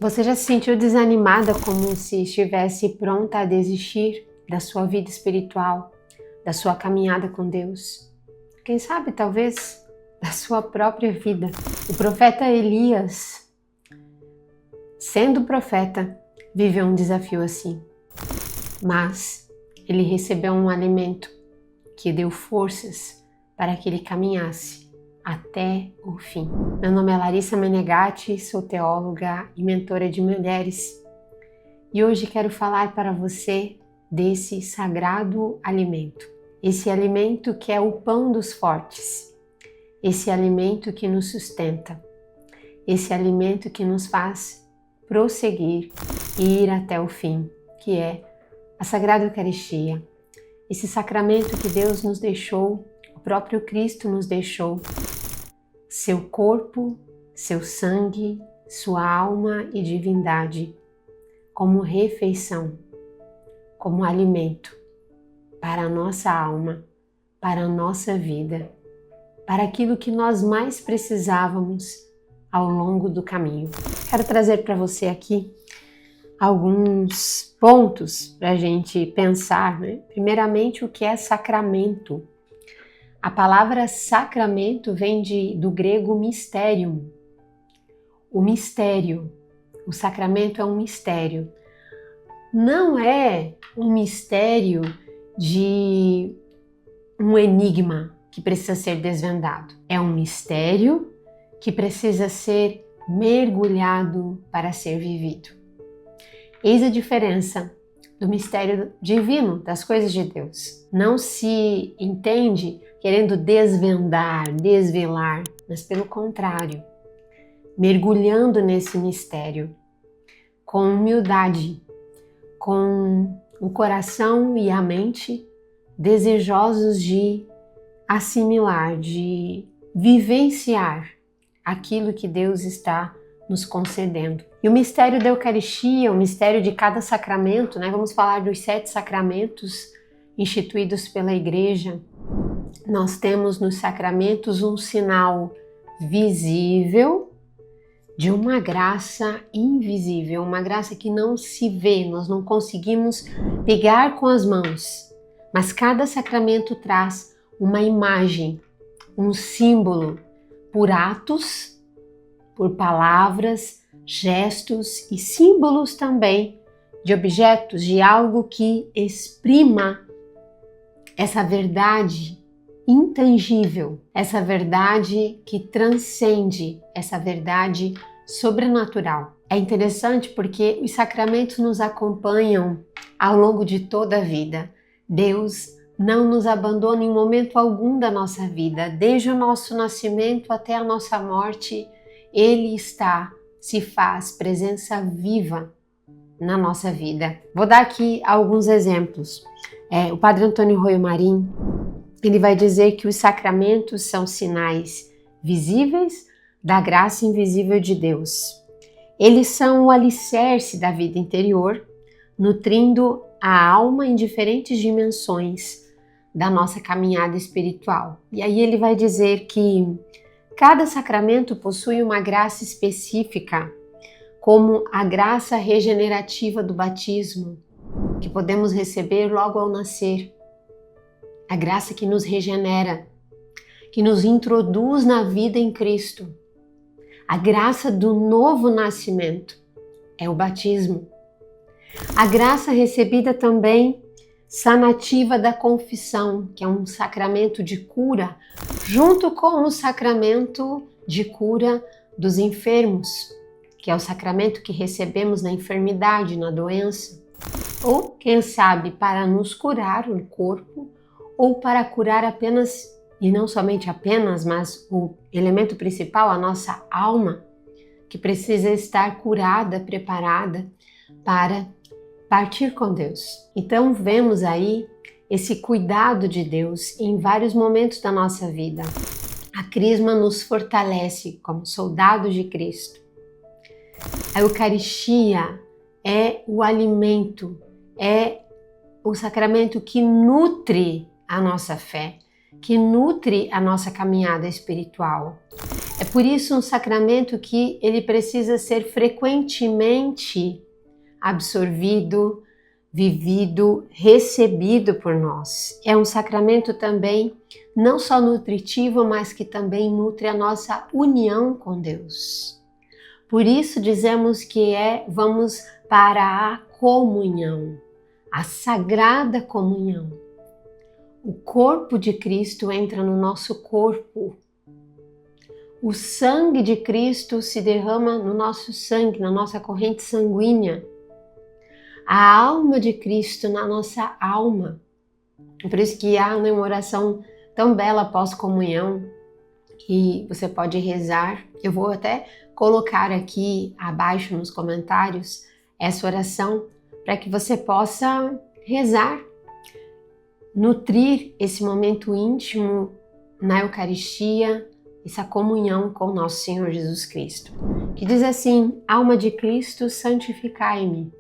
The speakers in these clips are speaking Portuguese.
Você já se sentiu desanimada, como se estivesse pronta a desistir da sua vida espiritual, da sua caminhada com Deus? Quem sabe, talvez, da sua própria vida. O profeta Elias, sendo profeta, viveu um desafio assim. Mas ele recebeu um alimento que deu forças para que ele caminhasse até o fim. Meu nome é Larissa Menegatti, sou teóloga e mentora de mulheres e hoje quero falar para você desse sagrado alimento. Esse alimento que é o pão dos fortes, esse alimento que nos sustenta, esse alimento que nos faz prosseguir e ir até o fim, que é a Sagrada Eucaristia. Esse sacramento que Deus nos deixou, o próprio Cristo nos deixou, seu corpo, seu sangue, sua alma e divindade, como refeição, como alimento para a nossa alma, para a nossa vida, para aquilo que nós mais precisávamos ao longo do caminho. Quero trazer para você aqui alguns pontos para a gente pensar, né? Primeiramente, o que é sacramento? A palavra sacramento vem do grego mysterium. O mistério, o sacramento é um mistério. Não é um mistério de um enigma que precisa ser desvendado. É um mistério que precisa ser mergulhado para ser vivido. Eis a diferença do mistério divino, das coisas de Deus. Não se entende querendo desvendar, desvelar, mas pelo contrário, mergulhando nesse mistério com humildade, com o coração e a mente desejosos de assimilar, de vivenciar aquilo que Deus está nos concedendo. E o mistério da Eucaristia, o mistério de cada sacramento, né? Vamos falar dos 7 sacramentos instituídos pela Igreja. Nós temos nos sacramentos um sinal visível de uma graça invisível, uma graça que não se vê, nós não conseguimos pegar com as mãos. Mas cada sacramento traz uma imagem, um símbolo, por atos, por palavras, gestos e símbolos também de objetos, de algo que exprima essa verdade intangível, essa verdade que transcende, essa verdade sobrenatural. É interessante porque os sacramentos nos acompanham ao longo de toda a vida. Deus não nos abandona em momento algum da nossa vida, desde o nosso nascimento até a nossa morte, Ele se faz presença viva na nossa vida. Vou dar aqui alguns exemplos. O Padre Antônio Roio Marim, ele vai dizer que os sacramentos são sinais visíveis da graça invisível de Deus. Eles são o alicerce da vida interior, nutrindo a alma em diferentes dimensões da nossa caminhada espiritual. E aí ele vai dizer que cada sacramento possui uma graça específica, como a graça regenerativa do batismo, que podemos receber logo ao nascer. A graça que nos regenera, que nos introduz na vida em Cristo. A graça do novo nascimento é o batismo. A graça recebida também sanativa da confissão, que é um sacramento de cura, junto com o sacramento de cura dos enfermos, que é o sacramento que recebemos na enfermidade, na doença, ou, quem sabe, para nos curar o corpo, ou para curar apenas, e não somente apenas, mas o elemento principal, a nossa alma, que precisa estar curada, preparada para partir com Deus. Então vemos aí esse cuidado de Deus em vários momentos da nossa vida. A Crisma nos fortalece como soldados de Cristo. A Eucaristia é o alimento, é o sacramento que nutre a nossa fé, que nutre a nossa caminhada espiritual. É por isso um sacramento que ele precisa ser frequentemente absorvido, vivido, recebido por nós. É um sacramento também não só nutritivo, mas que também nutre a nossa união com Deus. Por isso dizemos que vamos para a comunhão, a sagrada comunhão. O corpo de Cristo entra no nosso corpo. O sangue de Cristo se derrama no nosso sangue, na nossa corrente sanguínea. A alma de Cristo na nossa alma. Por isso que há uma oração tão bela após comunhão que você pode rezar. Eu vou até colocar aqui abaixo nos comentários essa oração para que você possa rezar, nutrir esse momento íntimo na Eucaristia, essa comunhão com o nosso Senhor Jesus Cristo. Que diz assim: alma de Cristo, santificai-me.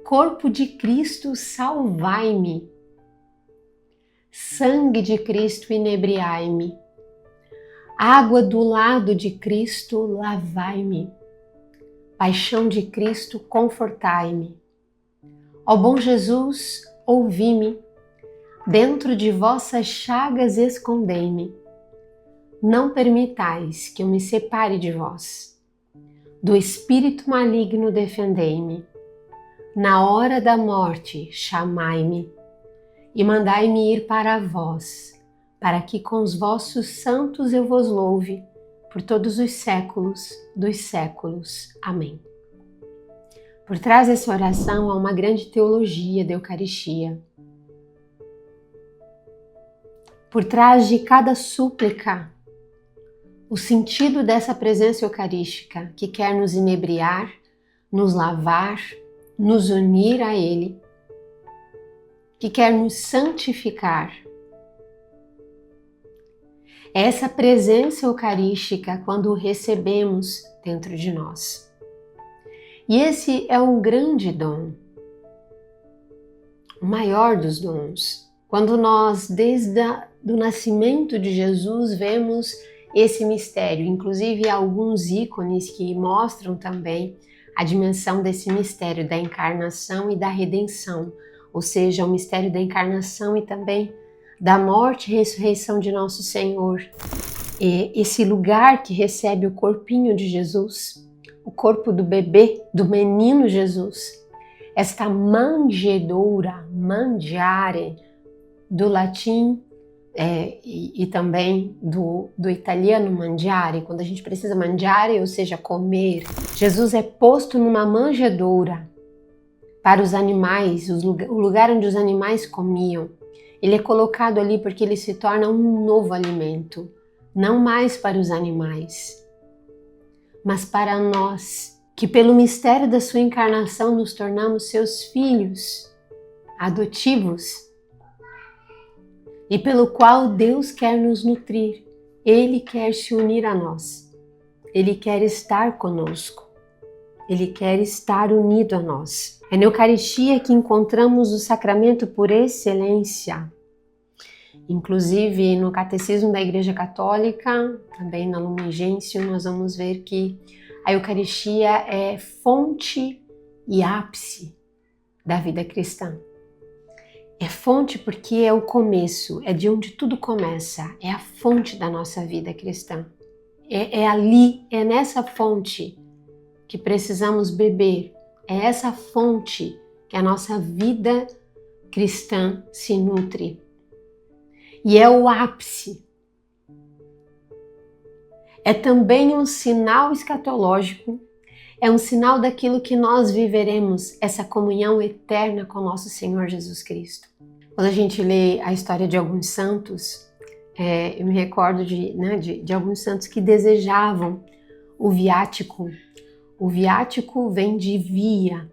Corpo de Cristo, salvai-me. Sangue de Cristo, inebriai-me. Água do lado de Cristo, lavai-me. Paixão de Cristo, confortai-me. Ó bom Jesus, ouvi-me. Dentro de vossas chagas escondei-me. Não permitais que eu me separe de vós. Do espírito maligno defendei-me. Na hora da morte, chamai-me e mandai-me ir para vós, para que com os vossos santos eu vos louve por todos os séculos dos séculos. Amém. Por trás dessa oração há uma grande teologia da Eucaristia. Por trás de cada súplica, o sentido dessa presença eucarística que quer nos inebriar, nos lavar, nos unir a Ele, que quer nos santificar. É essa presença eucarística quando o recebemos dentro de nós. E esse é um grande dom, o maior dos dons. Quando nós, desde o nascimento de Jesus, vemos esse mistério, inclusive alguns ícones que mostram também a dimensão desse mistério da encarnação e da redenção, ou seja, o mistério da encarnação e também da morte e ressurreição de nosso Senhor. E esse lugar que recebe o corpinho de Jesus, o corpo do bebê, do menino Jesus, esta manjedoura, mangiare, do latim e também do italiano mangiare, quando a gente precisa mangiare, ou seja, comer. Jesus é posto numa manjedoura para os animais, o lugar onde os animais comiam. Ele é colocado ali porque ele se torna um novo alimento, não mais para os animais, mas para nós, que pelo mistério da sua encarnação nos tornamos seus filhos adotivos, e pelo qual Deus quer nos nutrir. Ele quer se unir a nós. Ele quer estar conosco. Ele quer estar unido a nós. É na Eucaristia que encontramos o sacramento por excelência. Inclusive no Catecismo da Igreja Católica, também na Lumen Gentium, nós vamos ver que a Eucaristia é fonte e ápice da vida cristã. É fonte porque é o começo, é de onde tudo começa, é a fonte da nossa vida cristã. É ali, é nessa fonte que precisamos beber, é essa fonte que a nossa vida cristã se nutre. E é o ápice. É também um sinal escatológico, é um sinal daquilo que nós viveremos, essa comunhão eterna com nosso Senhor Jesus Cristo. Quando a gente lê a história de alguns santos, eu me recordo de alguns santos que desejavam o viático. O viático vem de via,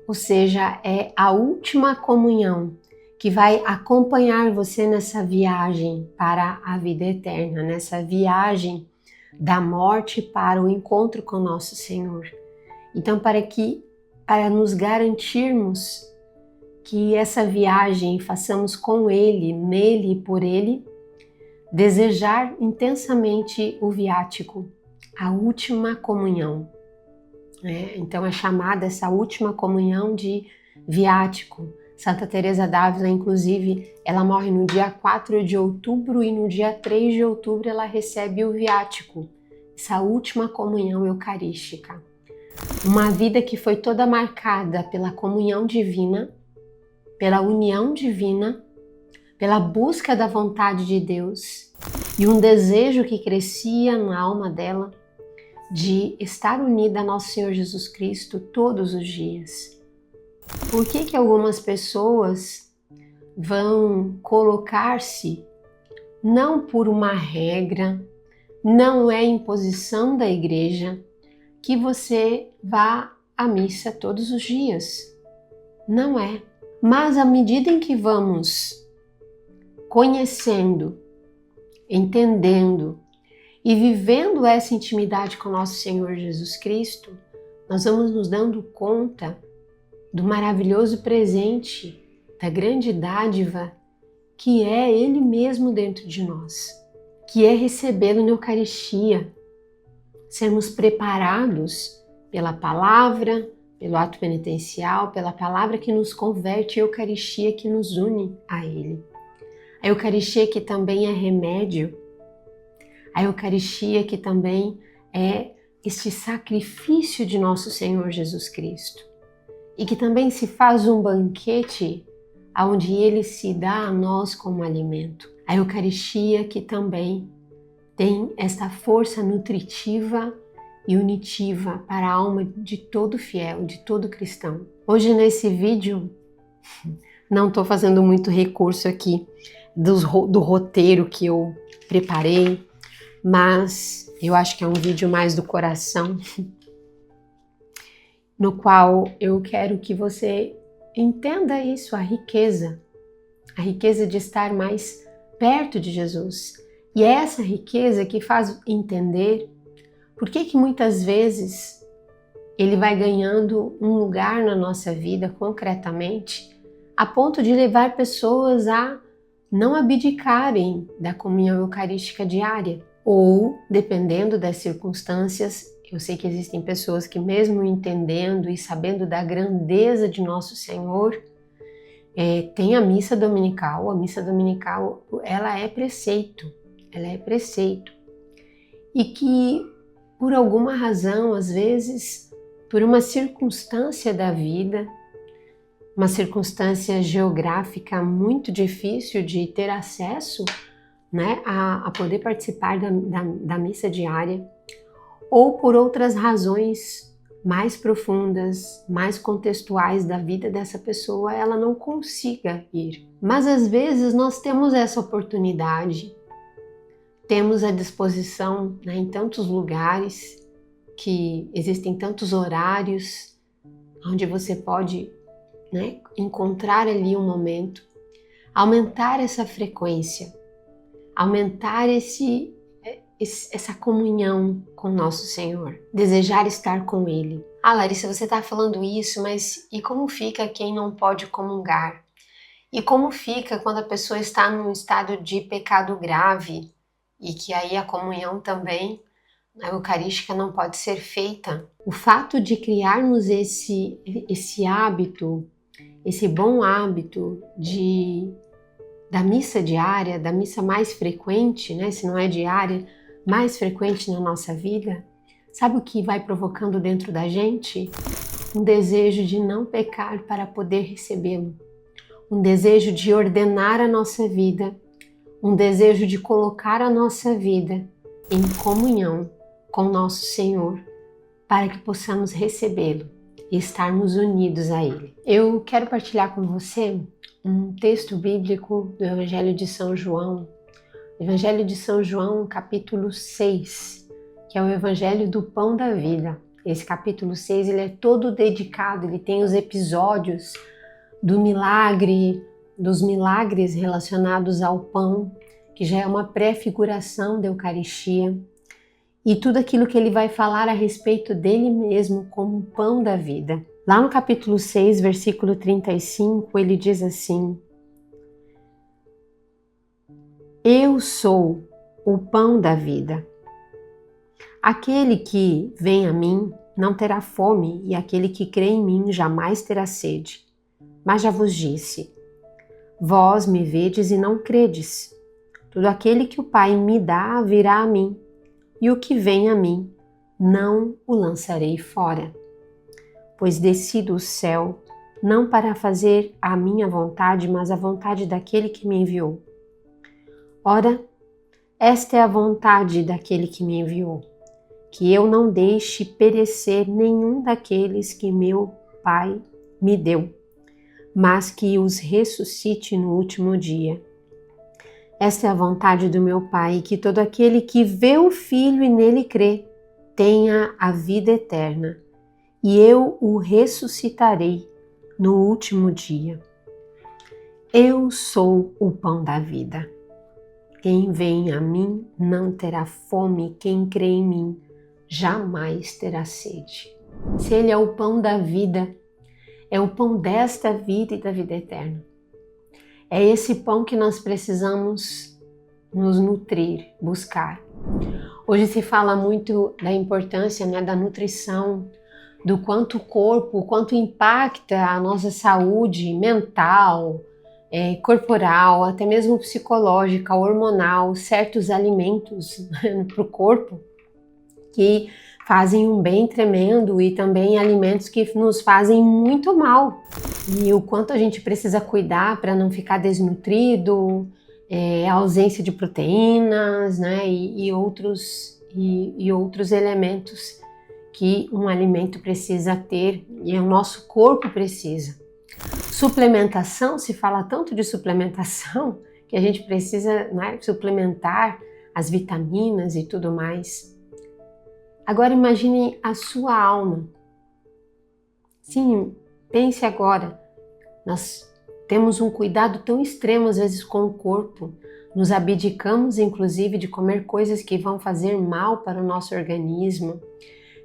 ou seja, é a última comunhão que vai acompanhar você nessa viagem para a vida eterna, nessa viagem da morte para o encontro com nosso Senhor. Então, para nos garantirmos que essa viagem façamos com Ele, nele e por Ele, desejar intensamente o viático, a última comunhão. Então é chamada essa última comunhão de viático. Santa Teresa d'Ávila, inclusive, ela morre no dia 4 de outubro e no dia 3 de outubro ela recebe o viático, essa última comunhão eucarística. Uma vida que foi toda marcada pela comunhão divina, pela união divina, pela busca da vontade de Deus e um desejo que crescia na alma dela de estar unida a nosso Senhor Jesus Cristo todos os dias. Por que algumas pessoas vão colocar-se, não por uma regra, não é imposição da igreja, que você vá à missa todos os dias? Não é. Mas à medida em que vamos conhecendo, entendendo e vivendo essa intimidade com nosso Senhor Jesus Cristo, nós vamos nos dando conta do maravilhoso presente, da grande dádiva que é Ele mesmo dentro de nós, que é recebê-lo na Eucaristia, sermos preparados pela palavra, pelo ato penitencial, pela palavra que nos converte, a Eucaristia que nos une a Ele. A Eucaristia que também é remédio, a Eucaristia que também é este sacrifício de nosso Senhor Jesus Cristo e que também se faz um banquete onde Ele se dá a nós como alimento. A Eucaristia que também tem esta força nutritiva e unitiva para a alma de todo fiel, de todo cristão. Hoje nesse vídeo, não estou fazendo muito recurso aqui do roteiro que eu preparei, mas eu acho que é um vídeo mais do coração, no qual eu quero que você entenda isso, a riqueza de estar mais perto de Jesus. E é essa riqueza que faz entender por que muitas vezes Ele vai ganhando um lugar na nossa vida concretamente, a ponto de levar pessoas a não abdicarem da comunhão eucarística diária. Ou, dependendo das circunstâncias, eu sei que existem pessoas que mesmo entendendo e sabendo da grandeza de nosso Senhor, tem a missa dominical. A missa dominical, ela é preceito. E que, por alguma razão, às vezes, por uma circunstância da vida, uma circunstância geográfica muito difícil de ter acesso, né, a poder participar da missa diária, ou por outras razões mais profundas, mais contextuais da vida dessa pessoa, ela não consiga ir. Mas às vezes nós temos essa oportunidade, temos à disposição, né, em tantos lugares, que existem tantos horários, onde você pode, né, encontrar ali um momento, aumentar essa frequência, aumentar essa comunhão com nosso Senhor, desejar estar com Ele. Ah, Larissa, você está falando isso, mas e como fica quem não pode comungar? E como fica quando a pessoa está num estado de pecado grave e que aí a comunhão também, a eucarística, não pode ser feita? O fato de criarmos esse hábito, esse bom hábito da missa diária, da missa mais frequente, né? Se não é diária, mais frequente na nossa vida, sabe o que vai provocando dentro da gente? Um desejo de não pecar para poder recebê-lo, um desejo de ordenar a nossa vida, um desejo de colocar a nossa vida em comunhão com nosso Senhor, para que possamos recebê-lo e estarmos unidos a Ele. Eu quero partilhar com você um texto bíblico do Evangelho de São João, Evangelho de São João, capítulo 6, que é o Evangelho do Pão da Vida. Esse capítulo 6, ele é todo dedicado, ele tem os episódios dos milagres relacionados ao pão, que já é uma pré-figuração da Eucaristia, e tudo aquilo que ele vai falar a respeito dele mesmo como pão da vida. Lá no capítulo 6, versículo 35, ele diz assim: Eu sou o pão da vida. Aquele que vem a mim não terá fome, e aquele que crê em mim jamais terá sede. Mas já vos disse: vós me vedes e não credes. Todo aquele que o Pai me dá virá a mim, e o que vem a mim não o lançarei fora. Pois desci do céu não para fazer a minha vontade, mas a vontade daquele que me enviou. Ora, esta é a vontade daquele que me enviou, que eu não deixe perecer nenhum daqueles que meu Pai me deu, mas que os ressuscite no último dia. Esta é a vontade do meu Pai, que todo aquele que vê o Filho e nele crê, tenha a vida eterna, e eu o ressuscitarei no último dia. Eu sou o pão da vida. Quem vem a mim não terá fome, quem crê em mim jamais terá sede. Se Ele é o pão da vida, é o pão desta vida e da vida eterna. É esse pão que nós precisamos nos nutrir, buscar. Hoje se fala muito da importância, da nutrição, do quanto o corpo, o quanto impacta a nossa saúde mental, corporal, até mesmo psicológica, hormonal, certos alimentos para o corpo que fazem um bem tremendo e também alimentos que nos fazem muito mal. E o quanto a gente precisa cuidar para não ficar desnutrido, a ausência de proteínas, e outros elementos que um alimento precisa ter e o nosso corpo precisa. Suplementação, se fala tanto de suplementação que a gente precisa suplementar as vitaminas e tudo mais. Agora imagine a sua alma. Sim, pense agora. Nós temos um cuidado tão extremo às vezes com o corpo. Nos abdicamos inclusive de comer coisas que vão fazer mal para o nosso organismo,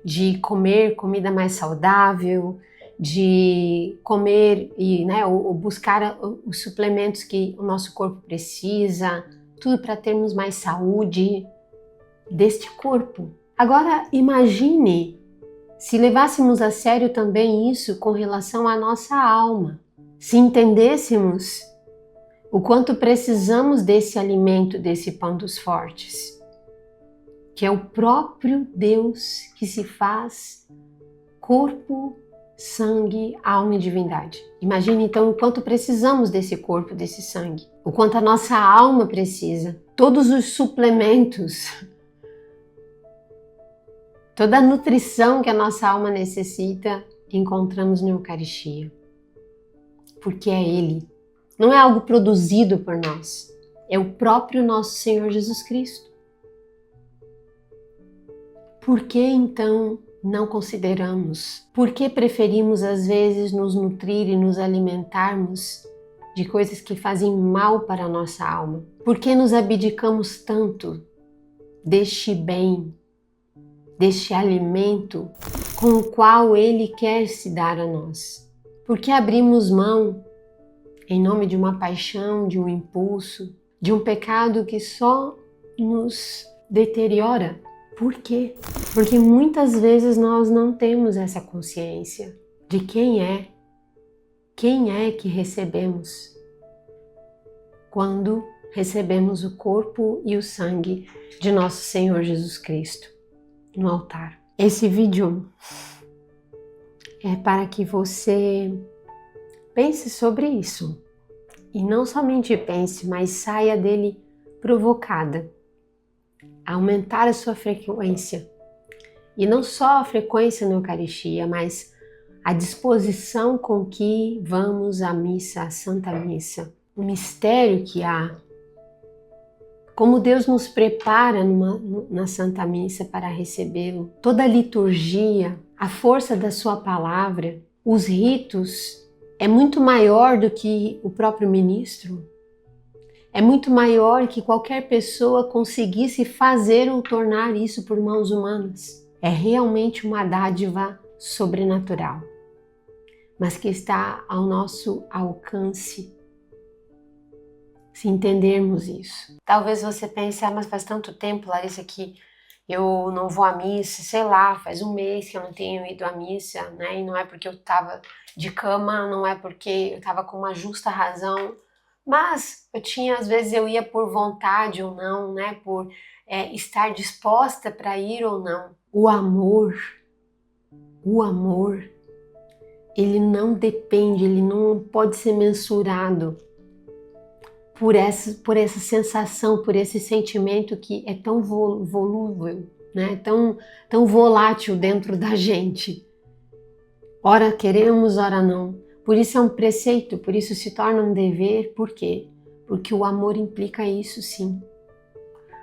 de comer comida mais saudável, de comer ou buscar os suplementos que o nosso corpo precisa, tudo para termos mais saúde deste corpo. Agora imagine se levássemos a sério também isso com relação à nossa alma, se entendêssemos o quanto precisamos desse alimento, desse pão dos fortes, que é o próprio Deus que se faz corpo, sangue, alma e divindade. Imagine então o quanto precisamos desse corpo, desse sangue, o quanto a nossa alma precisa, todos os suplementos, toda a nutrição que a nossa alma necessita, encontramos na Eucaristia. Porque é Ele, não é algo produzido por nós, é o próprio nosso Senhor Jesus Cristo. Por que então não consideramos? Por que preferimos às vezes nos nutrir e nos alimentarmos de coisas que fazem mal para a nossa alma? Por que nos abdicamos tanto deste bem, deste alimento com o qual Ele quer se dar a nós? Por que abrimos mão em nome de uma paixão, de um impulso, de um pecado que só nos deteriora? Por quê? Porque muitas vezes nós não temos essa consciência de quem é que recebemos quando recebemos o corpo e o sangue de nosso Senhor Jesus Cristo no altar. Esse vídeo é para que você pense sobre isso. E não somente pense, mas saia dele provocada. Aumentar a sua frequência. E não só a frequência na Eucaristia, mas a disposição com que vamos à missa, à Santa Missa. O mistério que há. Como Deus nos prepara na Santa Missa para recebê-lo. Toda a liturgia, a força da sua palavra, os ritos, é muito maior do que o próprio ministro. É muito maior que qualquer pessoa conseguisse fazer ou tornar isso por mãos humanas. É realmente uma dádiva sobrenatural, mas que está ao nosso alcance Se entendermos isso. Talvez você pense, mas faz tanto tempo, Larissa, que eu não vou à missa, sei lá, faz um mês que eu não tenho ido à missa, né? E não é porque eu tava de cama, não é porque eu tava com uma justa razão, mas às vezes eu ia por vontade ou não, né? Por estar disposta para ir ou não. O amor, ele não depende, ele não pode ser mensurado por essa sensação, por esse sentimento que é tão volúvel, né? tão volátil dentro da gente. Ora queremos, ora não. Por isso é um preceito, por isso se torna um dever. Por quê? Porque o amor implica isso, sim.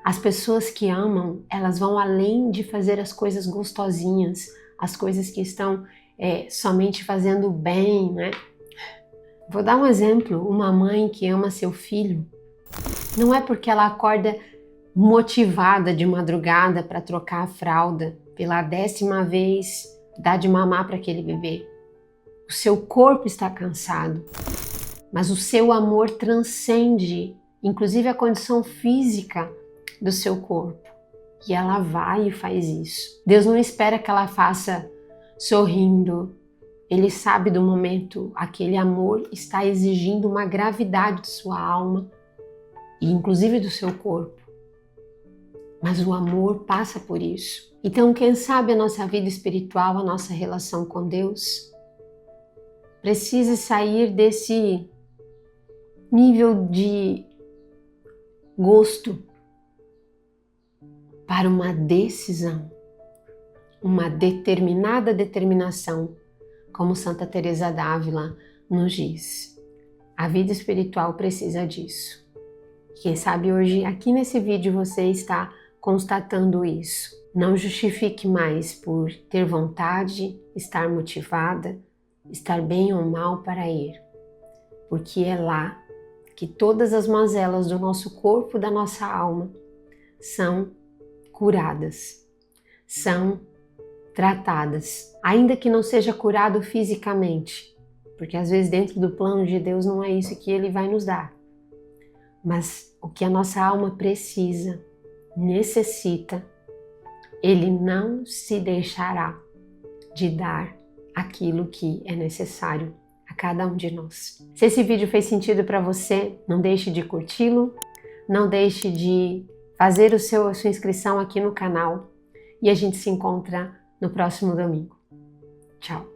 As pessoas que amam, elas vão além de fazer as coisas gostosinhas, as coisas que estão somente fazendo bem, né? Vou dar um exemplo, uma mãe que ama seu filho, não é porque ela acorda motivada de madrugada para trocar a fralda pela 10ª vez, dar de mamar para aquele bebê. O seu corpo está cansado, mas o seu amor transcende, inclusive a condição física do seu corpo. E ela vai e faz isso. Deus não espera que ela faça sorrindo. Ele sabe do momento, aquele amor está exigindo uma gravidade de sua alma e inclusive do seu corpo. Mas o amor passa por isso. Então, quem sabe a nossa vida espiritual, a nossa relação com Deus, precisa sair desse nível de gosto para uma decisão, uma determinada determinação, como Santa Teresa d'Ávila nos diz. A vida espiritual precisa disso. Quem sabe hoje, aqui nesse vídeo, você está constatando isso. Não justifique mais por ter vontade, estar motivada, estar bem ou mal para ir. Porque é lá que todas as mazelas do nosso corpo, da nossa alma, são curadas, são tratadas, ainda que não seja curado fisicamente, porque às vezes dentro do plano de Deus não é isso que Ele vai nos dar. Mas o que a nossa alma precisa, necessita, Ele não se deixará de dar aquilo que é necessário a cada um de nós. Se esse vídeo fez sentido para você, não deixe de curti-lo, não deixe de fazer a sua inscrição aqui no canal e a gente se encontra no próximo domingo. Tchau!